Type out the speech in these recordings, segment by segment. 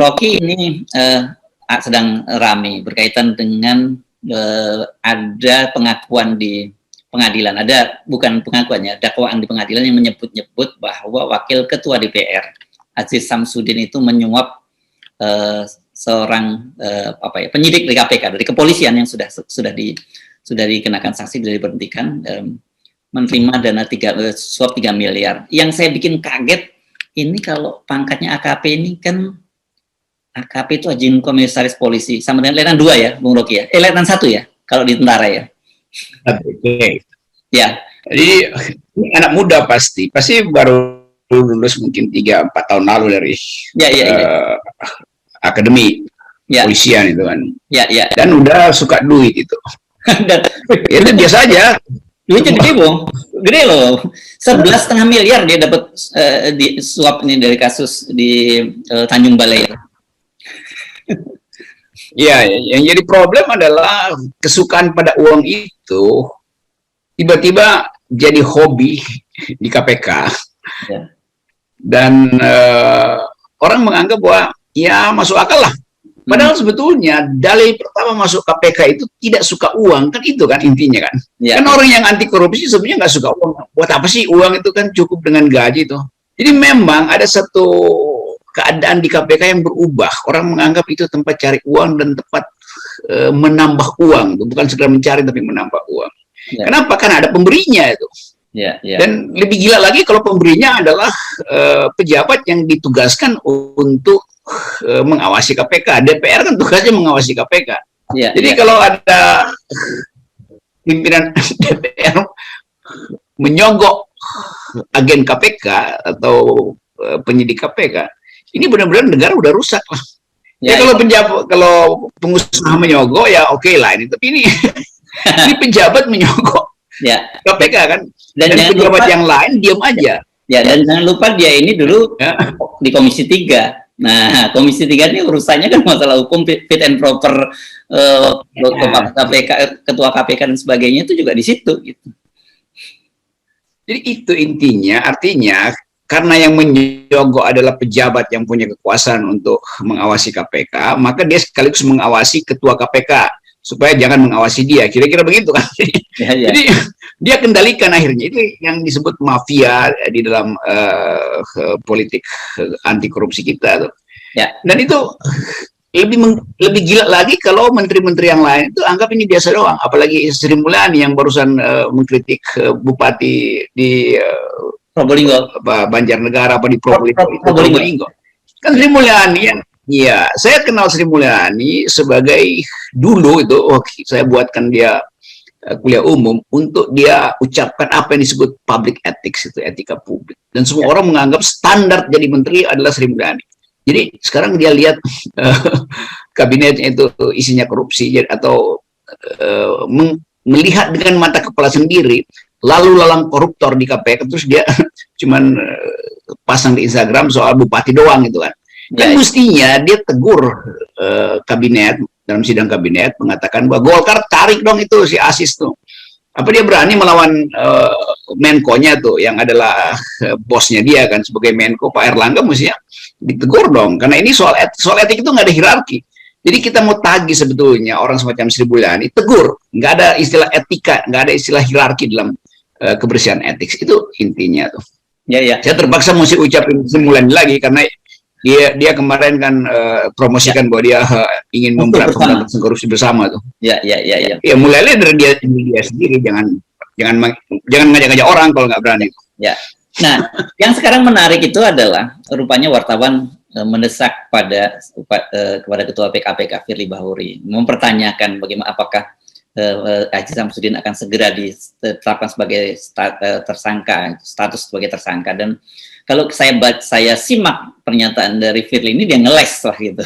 Rocky ini sedang ramai berkaitan dengan ada pengakuan di pengadilan, ada bukan pengakuannya, dakwaan di pengadilan yang menyebut-nyebut bahwa Wakil Ketua DPR Aziz Samsudin itu menyuap seorang penyidik dari KPK, dari kepolisian yang sudah dikenakan sanksi, sudah diberhentikan, menerima dana suap 3 miliar. Yang saya bikin kaget ini kalau pangkatnya AKP ini kan, AKP itu Ajin Komisaris Polisi sama dengan Letnan 2 ya, Bung Rocky ya. Letnan 1 ya kalau di tentara ya. Oke. Ya. Jadi anak muda pasti baru lulus mungkin 3-4 tahun lalu dari akademi polisian itu kan. Ya. Dan udah suka duit itu. Dan itu biasa aja. Duitnya gede, Bung. Gede loh. 11,5 miliar dia dapat di suap ini dari kasus di Tanjung Balai. Ya, yang jadi problem adalah kesukaan pada uang itu tiba-tiba jadi hobi di KPK. Ya. Dan orang menganggap bahwa ya masuk akal lah. Padahal sebetulnya dalih pertama masuk KPK itu tidak suka uang, kan itu kan intinya kan. Ya. Kan orang yang anti korupsi sebenarnya nggak suka uang. Buat apa sih uang itu kan cukup dengan gaji tuh. Jadi memang ada satu keadaan di KPK yang berubah. Orang menganggap itu tempat cari uang dan tempat menambah uang. Bukan sekedar mencari tapi menambah uang. Ya. Kenapa? Karena ada pemberinya itu. Ya. Dan lebih gila lagi kalau pemberinya adalah pejabat yang ditugaskan untuk mengawasi KPK. DPR kan tugasnya mengawasi KPK. Jadi kalau ada pimpinan DPR menyogok agen KPK atau penyidik KPK, ini benar-benar negara udah rusak lah. Kalau pengusaha menyogok ya oke lah ini, tapi ini ini pejabat menyogok KPK kan, dan pejabat yang lain diam aja. Ya, dan jangan lupa dia ini dulu di Komisi 3. Nah, Komisi 3 ini urusannya kan masalah hukum, fit and proper, KPK, ketua KPK dan sebagainya itu juga di situ gitu. Jadi itu intinya, artinya karena yang menyogok adalah pejabat yang punya kekuasaan untuk mengawasi KPK, maka dia sekaligus mengawasi ketua KPK supaya jangan mengawasi dia, kira-kira begitu kan. Jadi dia kendalikan akhirnya, itu yang disebut mafia di dalam politik anti korupsi kita tuh. Dan itu lebih gila lagi kalau menteri-menteri yang lain itu anggap ini biasa doang, apalagi Sri Mulyani yang barusan mengkritik bupati di Probolinggo, Banjarnegara apa di Probolinggo. Kan Sri Mulyani yang saya kenal Sri Mulyani sebagai dulu itu saya buatkan dia kuliah umum untuk dia ucapkan apa yang disebut public ethics, itu etika publik, dan semua orang menganggap standar jadi menteri adalah Sri Mulyani. Jadi sekarang dia lihat kabinetnya itu isinya korupsi atau melihat dengan mata kepala sendiri lalu lalang koruptor di KPK, terus dia cuman pasang di Instagram soal bupati doang gitu kan. Kan mestinya dia tegur kabinet dalam sidang kabinet, mengatakan bahwa Golkar tarik dong itu si Asis tuh. Apa dia berani melawan Menko-nya tuh yang adalah bosnya dia kan sebagai Menko, Pak Erlangga, mestinya ditegur dong, karena ini soal etik itu nggak ada hierarki. Jadi kita mau tagih sebetulnya orang semacam Sri Mulyani, tegur, nggak ada istilah etika, nggak ada istilah hierarki dalam kebersihan etik, itu intinya tuh. Saya terpaksa mesti ucapin Sri Mulyani lagi karena dia kemarin kan promosikan bahwa dia ingin memberantas korupsi bersama tuh. Ya mulainya dari dia sendiri, jangan ngajak-ngajak orang kalau nggak berani. Nah, yang sekarang menarik itu adalah rupanya wartawan mendesak kepada Ketua PKPK Firly Bahuri mempertanyakan bagaimana apakah Aziz Samsudin akan segera ditetapkan sebagai tersangka, status sebagai tersangka. Dan kalau saya simak pernyataan dari Firly ini, dia ngeles lah gitu.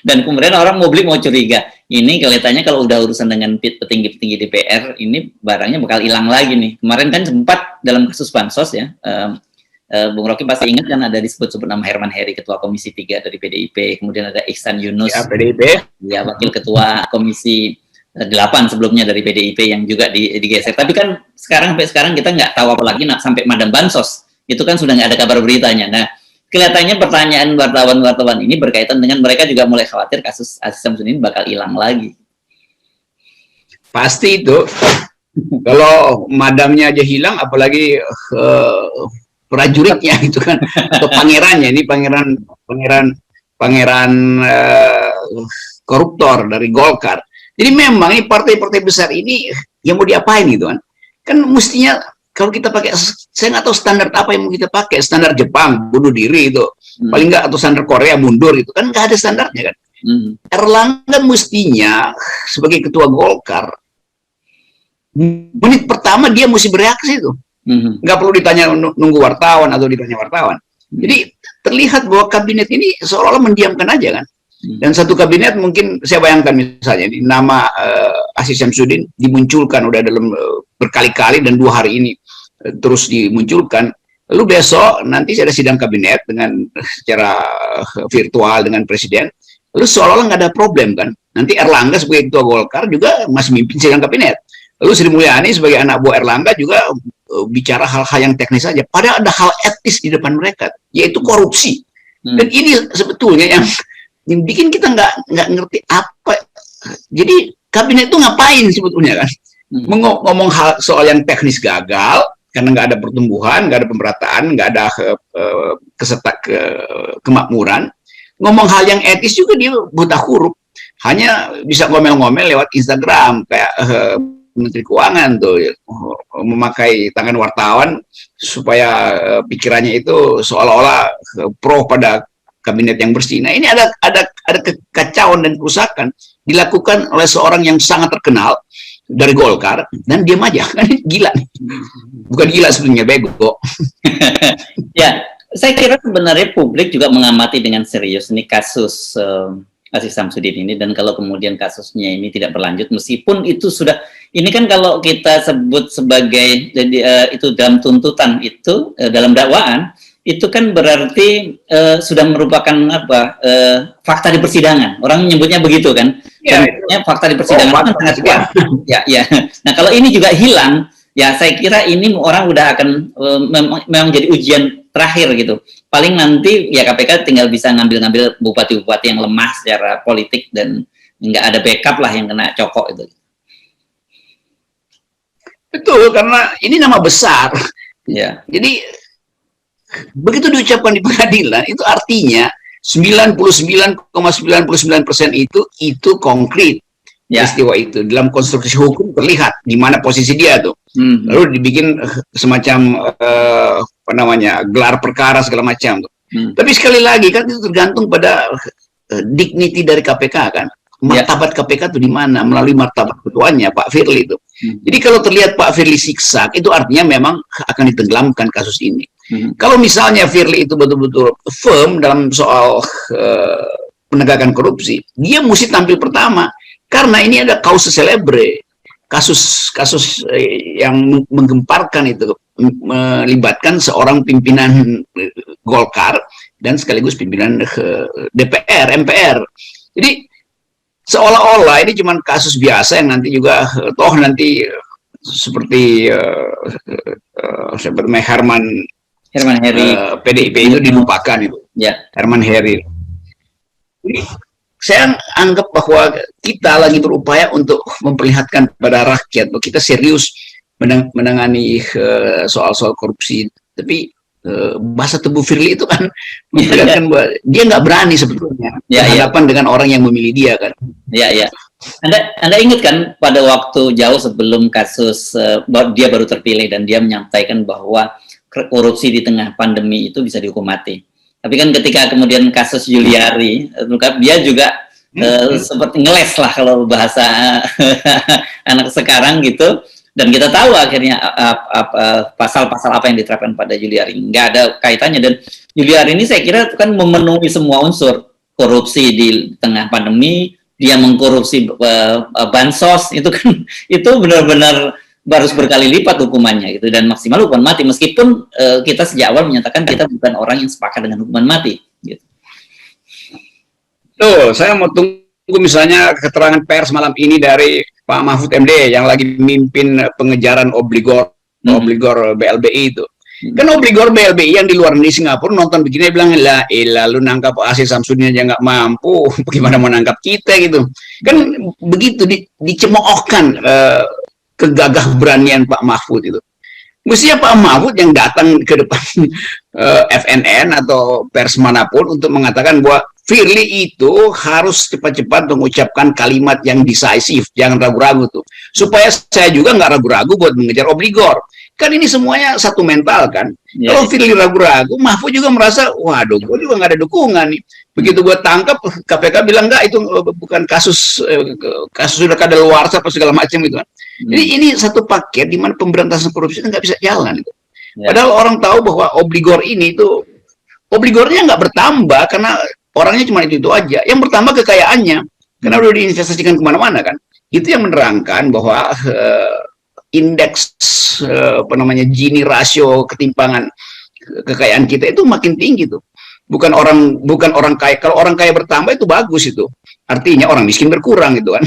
dan kemudian orang mau curiga. Ini kelihatannya kalau udah urusan dengan petinggi-petinggi DPR, ini barangnya bakal hilang lagi nih. Kemarin kan sempat dalam kasus Bansos ya, Bung Rocky pasti ingat kan ada disebut-sebut nama Herman Heri, Ketua Komisi 3 dari PDIP, kemudian ada Ihsan Yunus, PDIP, ya Wakil Ketua Komisi 8 sebelumnya dari PDIP yang juga digeser. Tapi kan sampai sekarang kita nggak tahu, apalagi sampai Madam Bansos, itu kan sudah nggak ada kabar beritanya. Nah, kelihatannya pertanyaan wartawan-wartawan ini berkaitan dengan mereka juga mulai khawatir kasus Aziz Samsudin bakal hilang lagi. Pasti itu. Kalau madamnya aja hilang, apalagi prajuritnya itu kan, atau pangerannya. Ini pangeran koruptor dari Golkar. Jadi memang ini partai-partai besar ini yang mau diapain gitu kan? Kan mestinya kalau kita pakai, saya nggak tahu standar apa yang mau kita pakai, standar Jepang bunuh diri itu, paling nggak, atau standar Korea mundur itu kan nggak ada standarnya kan. Erlangga mestinya sebagai ketua Golkar, menit pertama dia mesti bereaksi itu, nggak perlu ditanya nunggu wartawan atau ditanya wartawan. Jadi terlihat bahwa kabinet ini seolah-olah mendiamkan aja kan. Dan satu kabinet mungkin saya bayangkan misalnya ini nama Aziz Samsudin dimunculkan udah dalam berkali-kali dan 2 hari ini terus dimunculkan. Lalu besok nanti ada sidang kabinet dengan secara virtual dengan presiden. Lalu seolah-olah nggak ada problem kan. Nanti Erlangga sebagai ketua Golkar juga masih mimpin sidang kabinet. Lalu Sri Mulyani sebagai anak buah Erlangga juga bicara hal-hal yang teknis saja. Padahal ada hal etis di depan mereka, yaitu korupsi. Dan ini sebetulnya yang bikin kita nggak ngerti apa. Jadi kabinet itu ngapain sebetulnya kan? Ngomong hal soal yang teknis gagal karena nggak ada pertumbuhan, nggak ada pemerataan, nggak ada kemakmuran. Ngomong hal yang etis juga dia buta huruf, hanya bisa ngomel-ngomel lewat Instagram kayak Menteri Keuangan tuh memakai tangan wartawan supaya pikirannya itu seolah-olah pro pada kabinet yang bersih. Nah ini ada kekacauan dan kerusakan dilakukan oleh seorang yang sangat terkenal dari Golkar dan diam aja kan, gila nih. Bukan gila sebenarnya, bego. Ya, saya kira sebenarnya publik juga mengamati dengan serius nih kasus Aziz Samsudin ini, dan kalau kemudian kasusnya ini tidak berlanjut, meskipun itu sudah, ini kan kalau kita sebut sebagai itu dalam tuntutan itu dalam dakwaan itu kan berarti sudah merupakan fakta di persidangan, orang menyebutnya begitu kan. Ya, fakta di persidangan kan sangat kuat. Ya. Nah kalau ini juga hilang, ya saya kira ini orang udah akan memang jadi ujian terakhir gitu. Paling nanti ya KPK tinggal bisa ngambil-ngambil bupati-bupati yang lemah secara politik dan nggak ada backup lah yang kena cokok itu. Betul, karena ini nama besar. Ya. Jadi begitu diucapkan di pengadilan itu artinya 99,99% itu konkret. Ya. Peristiwa itu dalam konstruksi hukum terlihat di mana posisi dia tuh. Lalu dibikin semacam gelar perkara segala macam tuh. Tapi sekali lagi kan itu tergantung pada dignity dari KPK kan. Martabat KPK itu di mana, melalui martabat ketuanya Pak Firly itu. Jadi kalau terlihat Pak Firly siksak, itu artinya memang akan ditenggelamkan kasus ini. Kalau misalnya Firly itu betul-betul firm dalam soal penegakan korupsi, dia mesti tampil pertama. Karena ini ada causa celebre, kasus yang menggemparkan itu, melibatkan seorang pimpinan Golkar dan sekaligus pimpinan DPR, MPR. Jadi seolah-olah ini cuma kasus biasa yang nanti juga toh nanti seperti Herman Heri PDIP itu dilupakan itu. Ya. Herman Heri. Jadi saya anggap bahwa kita lagi berupaya untuk memperlihatkan kepada rakyat bahwa kita serius menangani soal-soal korupsi. Tapi bahasa tubuh Firly itu kan memperlihatkan bahwa dia nggak berani sebetulnya berhadapan dengan orang yang memilih dia kan. Ya. Anda ingat kan pada waktu jauh sebelum kasus dia baru terpilih dan dia menyampaikan bahwa korupsi di tengah pandemi itu bisa dihukum mati. Tapi kan ketika kemudian kasus Juliari, dia juga seperti ngeles lah kalau bahasa anak sekarang gitu. Dan kita tahu akhirnya pasal-pasal apa yang diterapkan pada Juliari. Nggak ada kaitannya. Dan Juliari ini saya kira kan memenuhi semua unsur. Korupsi di tengah pandemi, dia mengkorupsi bansos, itu kan itu benar-benar harus berkali lipat hukumannya gitu, dan maksimal hukuman mati, meskipun kita sejak awal menyatakan kita bukan orang yang sepakat dengan hukuman mati gitu. Tuh, saya mau tunggu misalnya keterangan pers malam ini dari Pak Mahfud MD yang lagi memimpin pengejaran obligor BLBI itu. Kan obligor BLBI yang di luar negeri Singapura nonton begini bilang, lah lu nangkap Aziz Samsudin aja nggak mampu, bagaimana mau nangkap kita gitu. Kan begitu dicemoohkan kegagah beranian Pak Mahfud itu. Mestinya Pak Mahfud yang datang ke depan FNN atau pers manapun untuk mengatakan bahwa Firly itu harus cepat-cepat mengucapkan kalimat yang decisive, jangan ragu-ragu tuh. Supaya saya juga nggak ragu-ragu buat mengejar obligor. Kan ini semuanya satu mental kan. Yeah. Kalau Firly ragu-ragu, Mahfud juga merasa, waduh, gue juga nggak ada dukungan nih. Begitu gue tangkap, KPK bilang enggak, itu bukan kasus sudah kadaluarsa apa segala macam gitu kan. Jadi ini satu paket di mana pemberantasan korupsi itu nggak bisa jalan. Gitu. Yeah. Padahal orang tahu bahwa obligor ini itu, obligornya nggak bertambah karena orangnya cuma itu aja. Yang bertambah kekayaannya, karena udah diinvestasikan kemana-mana kan. Itu yang menerangkan bahwa indeks Gini rasio ketimpangan kekayaan kita itu makin tinggi tuh. Bukan orang kaya. Kalau orang kaya bertambah itu bagus itu. Artinya orang miskin berkurang gitu kan.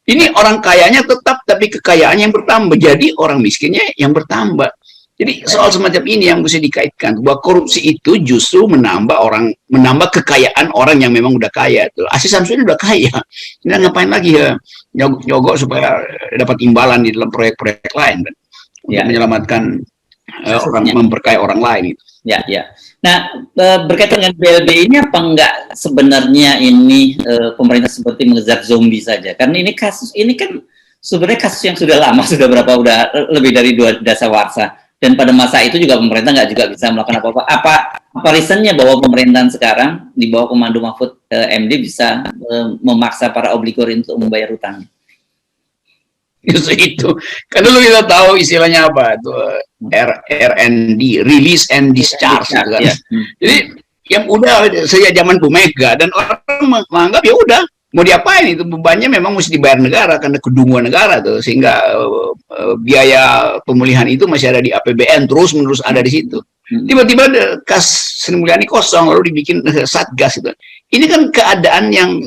Ini orang kayanya tetap tapi kekayaannya yang bertambah. Jadi orang miskinnya yang bertambah. Jadi soal semacam ini yang bisa dikaitkan bahwa korupsi itu justru menambah kekayaan orang yang memang udah kaya. Aziz Samsudin udah kaya. Ini ngapain lagi ya nyogok supaya dapat imbalan di dalam proyek-proyek lain kan? Untuk menyelamatkan orang, memperkaya orang lain. Ya, ya. Nah, berkaitan dengan BLBI ini apa enggak sebenarnya ini pemerintah seperti mengejar zombie saja? Karena ini kasus ini kan sebenarnya kasus yang sudah lama, sudah lebih dari 2 dasawarsa. Dan pada masa itu juga pemerintah nggak juga bisa melakukan apa-apa. Apa reasonnya bahwa pemerintahan sekarang di bawah komando Mahfud MD bisa memaksa para obligor untuk membayar hutangnya? Justru itu. Kan dulu kita tahu istilahnya apa itu RND, release and discharge. Gitu kan. Jadi yang udah sejak zaman Bu Mega dan orang menganggap ya udah mau diapain itu bebannya memang mesti dibayar negara karena kedunguan negara tuh sehingga biaya pemulihan itu masih ada di APBN terus-menerus ada di situ. Tiba-tiba kas Sri Mulyani kosong lalu dibikin satgas itu. Ini kan keadaan yang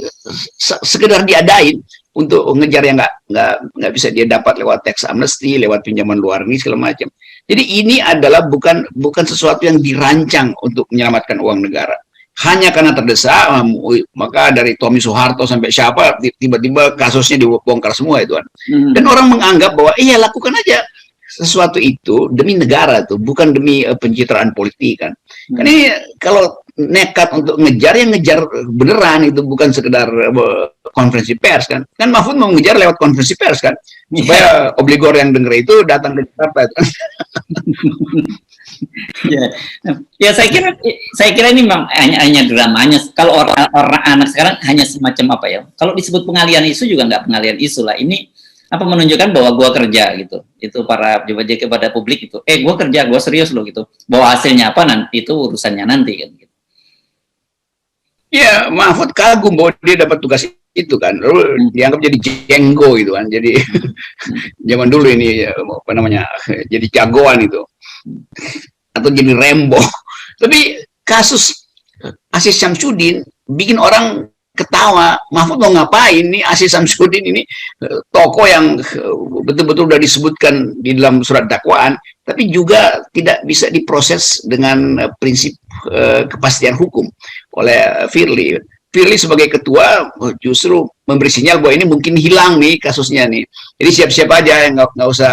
sekedar diadain untuk ngejar yang nggak bisa dia dapat lewat tax amnesty, lewat pinjaman luar negeri segala macam. Jadi ini adalah bukan sesuatu yang dirancang untuk menyelamatkan uang negara. Hanya karena terdesak, maka dari Tommy Soeharto sampai siapa tiba-tiba kasusnya dibongkar semua itu kan. Dan orang menganggap bahwa iya lakukan aja sesuatu itu demi negara tuh, bukan demi pencitraan politik kan. Karena ini kalau nekat untuk ngejar yang ngejar beneran itu bukan sekedar konferensi pers kan. Kan Mahfud mau ngejar lewat konferensi pers kan supaya obligor yang denger itu datang ke Jakarta kan. Ya saya kira ini memang hanya dramanya. Kalau orang anak sekarang hanya semacam apa ya? Kalau disebut pengalian isu juga nggak pengalian isu lah. Ini apa menunjukkan bahwa gua kerja gitu. Itu para pejabat kepada publik itu. Gua kerja, gua serius loh gitu. Bahwa hasilnya apa nanti itu urusannya nanti kan. Gitu. Ya Mahfud kagum bahwa dia dapat tugas itu kan. Lalu dianggap jadi jenggo gitu kan. Jadi zaman dulu ini apa namanya? Jadi jagoan itu. Atau jadi Rembo. Tapi kasus Aziz Samsudin bikin orang ketawa. Mahfud mau ngapain nih Aziz Samsudin ini tokoh yang betul-betul udah disebutkan di dalam surat dakwaan, tapi juga tidak bisa diproses dengan prinsip kepastian hukum oleh Firly. Firly sebagai ketua justru memberi sinyal bahwa ini mungkin hilang nih kasusnya nih. Jadi siap-siap aja, nggak usah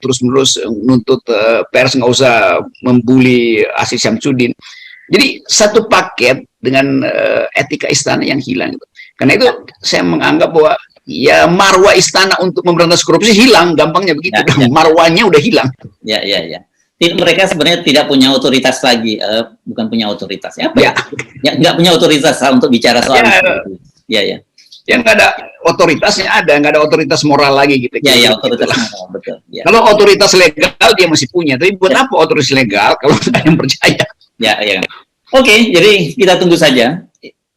terus-menerus nuntut pers, nggak usah membuli Aziz Samsudin. Jadi satu paket dengan etika istana yang hilang. Karena itu saya menganggap bahwa ya marwah istana untuk memberantas korupsi hilang, gampangnya begitu. Marwahnya udah hilang. Ya. Mereka sebenarnya tidak punya otoritas lagi, bukan punya otoritas ya, nggak punya otoritas untuk bicara soal itu. Ya. Yang nggak ada otoritasnya nggak ada otoritas moral lagi gitu. Ya, otoritas moral, betul. Ya. Kalau otoritas legal dia masih punya, tapi buat apa otoritas legal kalau nggak ada yang percaya? Ya. Oke, jadi kita tunggu saja.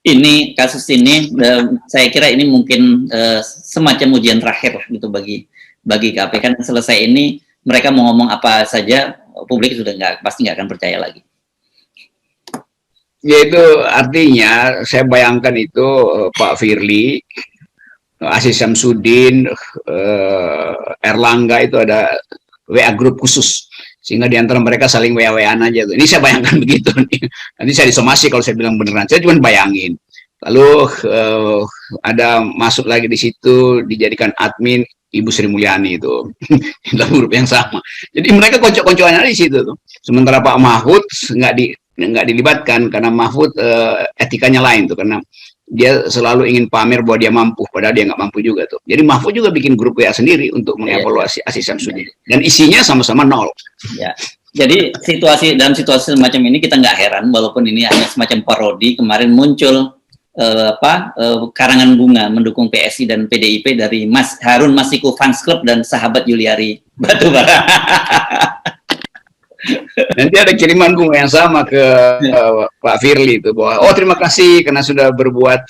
Ini kasus ini, saya kira ini mungkin semacam ujian terakhir lah gitu bagi KPK. Selesai ini mereka mau ngomong apa saja, publik sudah pasti nggak akan percaya lagi. Ya itu artinya saya bayangkan itu Pak Firly, Aziz Samsudin, Erlangga itu ada WA grup khusus. sehingga di antara mereka saling WA-WAan aja tuh. Ini saya bayangkan begitu nih. Nanti saya disomasi kalau saya bilang beneran. Saya cuma bayangin. Lalu ada masuk lagi di situ dijadikan admin Ibu Sri Mulyani itu dalam grup yang sama. Jadi mereka kocok-kocokannya di situ tuh. Sementara Pak Mahfud nggak dilibatkan karena Mahfud etikanya lain tuh, karena dia selalu ingin pamer bahwa dia mampu, padahal dia nggak mampu juga tuh. Jadi Mahfud juga bikin grup WA sendiri untuk mengevaluasi Aziz Syamsuddin. Dan isinya sama-sama nol. Ya. Jadi dalam situasi semacam ini kita nggak heran, walaupun ini hanya semacam parodi. Kemarin muncul karangan bunga mendukung PSI dan PDIP dari Mas Harun Masiku Fans Club dan sahabat Juliari Batubara. Nanti ada kiriman bunga yang sama ke Pak Firly itu bahwa terima kasih karena sudah berbuat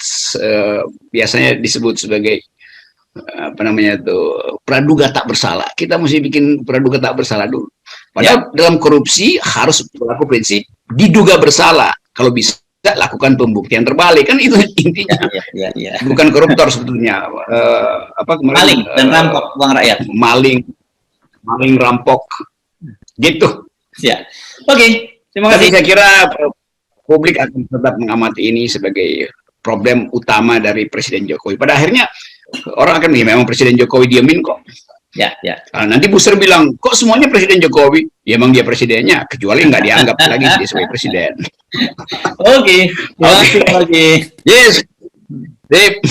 biasanya disebut sebagai praduga tak bersalah. Kita mesti bikin praduga tak bersalah dulu. Padahal dalam korupsi harus berlaku prinsip diduga bersalah. Kalau bisa lakukan pembuktian terbalik, kan itu intinya. Bukan koruptor sebetulnya. Maling dan rampok uang rakyat. Maling rampok. Gitu. Ya. Oke, terima kasih. Tapi saya kira publik akan tetap mengamati ini sebagai problem utama dari Presiden Jokowi. Pada akhirnya orang akan memang Presiden Jokowi diemin kok. Ya. Nanti Busir bilang, kok semuanya Presiden Jokowi? Ya emang dia presidennya, kecuali nggak dianggap lagi dia sebagai presiden. Oke. Terima kasih. Yes. Sip.